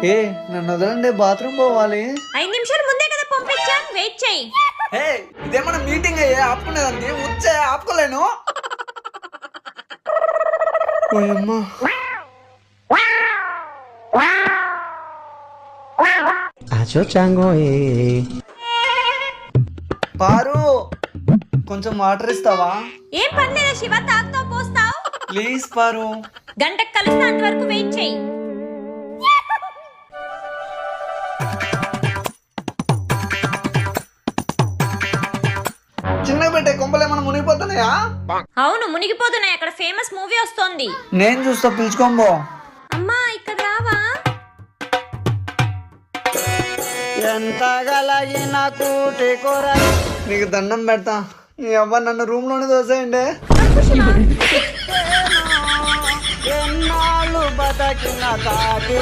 ఏ నన్ను వదలండి, బాత్రూమ్ పోవాలి. 5 నిమిషాల ముందే కదా పంపించాను, వెయిట్ చెయ్యి. ఏ ఇదేమన్నా మీటింగ్ అయ్యే ఆపుకునేదానికి వచ్చే ఆపుకోలేను. ఓయమ్మా. పారు కొంచెం వాటర్ ఇస్తావా? ఏం పర్లేదా శివ, తాగుతావు పోస్తావు. ప్లీజ్ పారు. గంటకు కలిస్తే అంతవరకు వెయిట్ చెయ్యి. చిన్నగా పెట్టే కొంపలు ఏమన్నా మునిగిపోతున్నాయా? అవును మునిగిపోతున్నాయి, అక్కడ ఫేమస్ మూవీ వస్తోంది. నేను చూస్తా, పిలుచుకోంబో. అమ్మా ఇక్కడ రావా? ఎంత గలగిన కూటి కూర. నీకు దండం పెడతా, నీ అవ్వ నన్ను రూమ్ లోనే దోసేయండి. ఎన్నాళ్ళు బతకిన తాకి